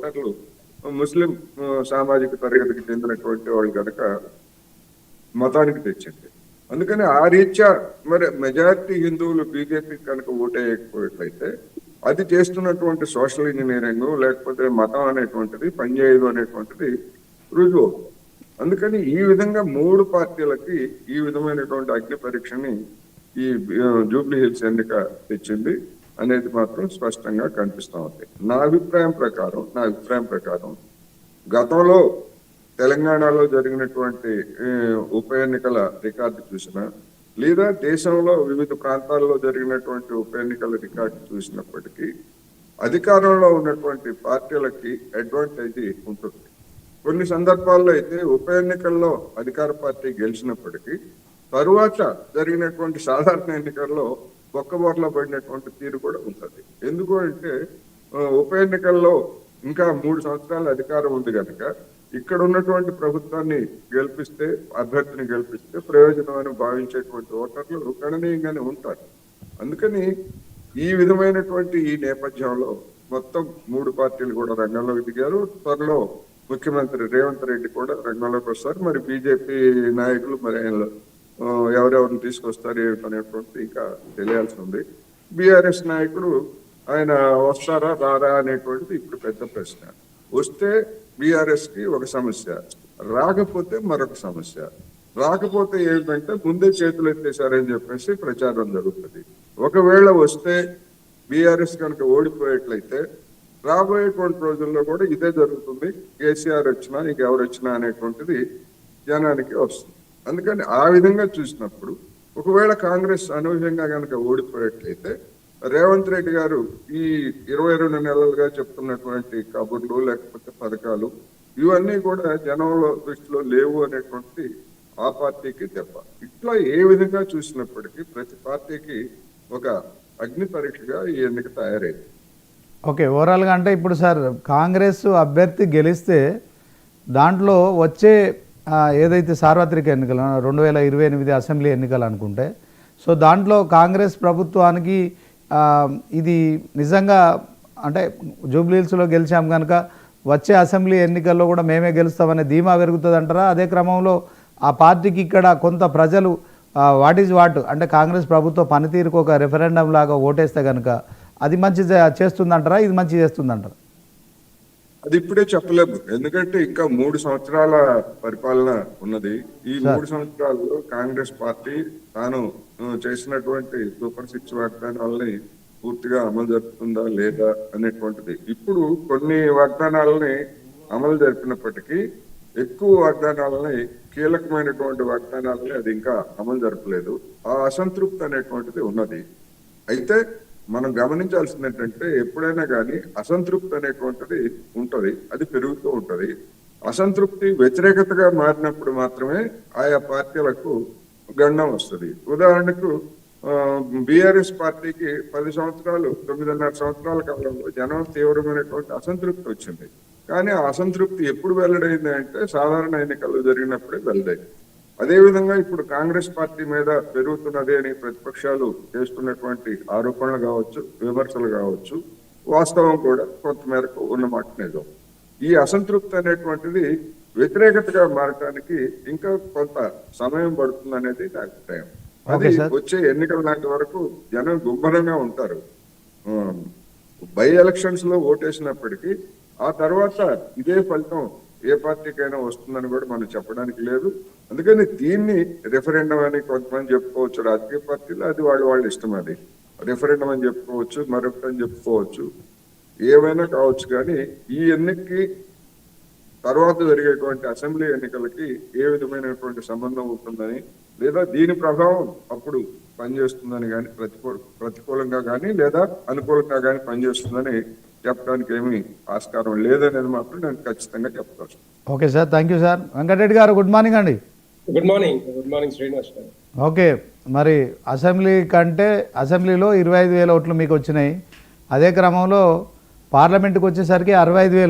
ఓటర్లు ముస్లిం సామాజిక తరగతికి చెందినటువంటి వాళ్ళు కనుక మతానికి తెచ్చింది. అందుకని ఆ రీత్యా మరి మెజారిటీ హిందువులు బీజేపీ కనుక ఓటేయకపోయినట్లయితే అది చేస్తున్నటువంటి సోషల్ ఇంజనీరింగ్ లేకపోతే మతం అనేటువంటిది పనిచేయదు అనేటువంటిది రుజువు. అందుకని ఈ విధంగా మూడు పార్టీలకి ఈ విధమైనటువంటి అగ్ని పరీక్షని ఈ జూబ్లీ హిల్స్ ఎన్నిక తెచ్చింది అనేది మాత్రం స్పష్టంగా కనిపిస్తా ఉంది. నా అభిప్రాయం ప్రకారం గతంలో తెలంగాణలో జరిగినటువంటి ఉప ఎన్నికల రికార్డు చూసినా లేదా దేశంలో వివిధ ప్రాంతాల్లో జరిగినటువంటి ఉప ఎన్నికల రికార్డు చూసినప్పటికీ అధికారంలో ఉన్నటువంటి పార్టీలకి అడ్వాంటేజ్ ఉంటుంది. కొన్ని సందర్భాల్లో అయితే ఉప ఎన్నికల్లో అధికార పార్టీ గెలిచినప్పటికీ తరువాత జరిగినటువంటి సాధారణ ఎన్నికల్లో బొక్కబోర్లో పడినటువంటి తీరు కూడా ఉంటుంది. ఎందుకు అంటే ఉప ఎన్నికల్లో ఇంకా 3 సంవత్సరాల అధికారం ఉంది కనుక ఇక్కడ ఉన్నటువంటి ప్రభుత్వాన్ని గెలిపిస్తే, అభ్యర్థిని గెలిపిస్తే ప్రయోజనం అని భావించేటువంటి ఓటర్లు గణనీయంగానే ఉంటారు. అందుకని ఈ విధమైనటువంటి ఈ నేపథ్యంలో మొత్తం 3 పార్టీలు కూడా రంగంలోకి దిగారు. త్వరలో ముఖ్యమంత్రి రేవంత్ రెడ్డి కూడా రంగంలోకి వస్తారు. మరి బీజేపీ నాయకులు మరి ఆయనలో ఎవరెవరిని తీసుకొస్తారు ఏమిటనేటువంటి ఇంకా తెలియాల్సి ఉంది. బీఆర్ఎస్ నాయకుడు ఆయన వస్తారా రారా అనేటువంటిది ఇప్పుడు పెద్ద ప్రశ్న. వస్తే బీఆర్ఎస్ కి ఒక సమస్య, రాకపోతే మరొక సమస్య. రాకపోతే ఏంటంటే ముందే చేతులు ఎత్తేసారని చెప్పేసి ప్రచారం జరుగుతుంది. ఒకవేళ వస్తే బీఆర్ఎస్ కనుక ఓడిపోయేట్లయితే రాబోయేటువంటి రోజుల్లో కూడా ఇదే జరుగుతుంది. కేసీఆర్ వచ్చినా ఇంకెవరు వచ్చినా అనేటువంటిది జనానికి వస్తుంది. అందుకని ఆ విధంగా చూసినప్పుడు ఒకవేళ కాంగ్రెస్ అనూహ్యంగా కనుక ఓడిపోయేట్లయితే రేవంత్ రెడ్డి గారు ఈ 22 నెలలుగా చెప్తున్నటువంటి కబుర్లు లేకపోతే పథకాలు ఇవన్నీ కూడా జనంలో దృష్టిలో లేవు అనేటువంటి ఆ పార్టీకి దెబ్బ. ఇట్లా ఏ విధంగా చూసినప్పటికీ ప్రతి పార్టీకి ఒక అగ్ని పరీక్షగా ఈ ఎన్నిక తయారైంది. ఓకే, ఓవరాల్గా అంటే ఇప్పుడు సార్ కాంగ్రెస్ అభ్యర్థి గెలిస్తే దాంట్లో వచ్చే ఏదైతే సార్వత్రిక ఎన్నికలు 2028 అసెంబ్లీ ఎన్నికలు అనుకుంటే, సో దాంట్లో కాంగ్రెస్ ప్రభుత్వానికి ఇది నిజంగా అంటే జూబ్లీహిల్స్లో గెలిచాం కనుక వచ్చే అసెంబ్లీ ఎన్నికల్లో కూడా మేమే గెలుస్తామనే ధీమా పెరుగుతుంది అంటారా? అదే క్రమంలో ఆ పార్టీకి ఇక్కడ కొంత ప్రజలు వాట్ ఈజ్ వాట్ అంటే కాంగ్రెస్ ప్రభుత్వ పనితీరుకు ఒక రెఫరెండం లాగా ఓటేస్తే కనుక అది మంచి చేస్తుందంటారా, ఇది మంచి చేస్తుందంటారా? అది ఇప్పుడే చెప్పలేము. ఎందుకంటే ఇంకా 3 సంవత్సరాల పరిపాలన ఉన్నది. ఈ 3 సంవత్సరాల్లో కాంగ్రెస్ పార్టీ తాను చేసినటువంటి సూపర్ 6 వాగ్దానాలని పూర్తిగా అమలు జరుపుతుందా లేదా అనేటువంటిది. ఇప్పుడు కొన్ని వాగ్దానాలని అమలు జరిపినప్పటికీ ఎక్కువ వాగ్దానాలని, కీలకమైనటువంటి వాగ్దానాలని అది ఇంకా అమలు జరపలేదు. ఆ అసంతృప్తి అనేటువంటిది ఉన్నది. అయితే మనం గమనించాల్సింది ఏంటంటే ఎప్పుడైనా కానీ అసంతృప్తి అనేటువంటిది ఉంటది, అది పెరుగుతూ ఉంటది. అసంతృప్తి వ్యతిరేకతగా మారినప్పుడు మాత్రమే ఆయా పార్టీలకు గండం వస్తుంది. ఉదాహరణకు బీఆర్ఎస్ పార్టీకి 10 సంవత్సరాలు 9.5 సంవత్సరాల కాలంలో జనం తీవ్రమైనటువంటి అసంతృప్తి వచ్చింది. కానీ ఆ అసంతృప్తి ఎప్పుడు వెల్లడైంది అంటే సాధారణ ఎన్నికలు జరిగినప్పుడే వెల్లడైంది. అదేవిధంగా ఇప్పుడు కాంగ్రెస్ పార్టీ మీద పెరుగుతున్నది అని ప్రతిపక్షాలు చేస్తున్నటువంటి ఆరోపణలు కావచ్చు, విమర్శలు కావచ్చు, వాస్తవం కూడా కొంతమేరకు ఉన్నమాట నిజం. ఈ అసంతృప్తి అనేటువంటిది వ్యతిరేకతగా మారటానికి ఇంకా కొంత సమయం పడుతుంది అనేది నా అభిప్రాయం. అది వచ్చే ఎన్నికల నాటి వరకు జనం గుంభనంగా ఉంటారు. బై ఎలక్షన్స్ లో ఓటేసినప్పటికీ ఆ తర్వాత ఇదే ఫలితం ఏ పార్టీకైనా వస్తుందని కూడా మనం చెప్పడానికి లేదు. అందుకని దీన్ని రెఫరెండం అని కొంతమంది చెప్పుకోవచ్చు రాజకీయ పార్టీలు, అది వాళ్ళ ఇష్టం. అది రెఫరెండం అని చెప్పుకోవచ్చు, మరొకటి అని చెప్పుకోవచ్చు, ఏమైనా కావచ్చు. కానీ ఈ ఎన్నికకి తర్వాత జరిగేటువంటి అసెంబ్లీ ఎన్నికలకి ఏ విధమైనటువంటి సంబంధం ఉంటుందని లేదా దీని ప్రభావం అప్పుడు పనిచేస్తుందని కానీ ప్రతికూలంగా కానీ లేదా అనుకూలంగా కానీ పనిచేస్తుందని చెప్పడానికి ఏమీ ఆస్కారం లేదనేది మాత్రం నేను ఖచ్చితంగా చెప్తాను. Okay sir, thank you sir. Venkatareddy గారు గుడ్ మార్నింగ్ అండి. గుడ్ మార్నింగ్ శ్రీనివాస్ గారు. ఓకే, మరి అసెంబ్లీ కంటే అసెంబ్లీలో 25,000 ఓట్లు మీకు వచ్చినాయి. అదే క్రమంలో పార్లమెంట్కి వచ్చేసరికి 65,000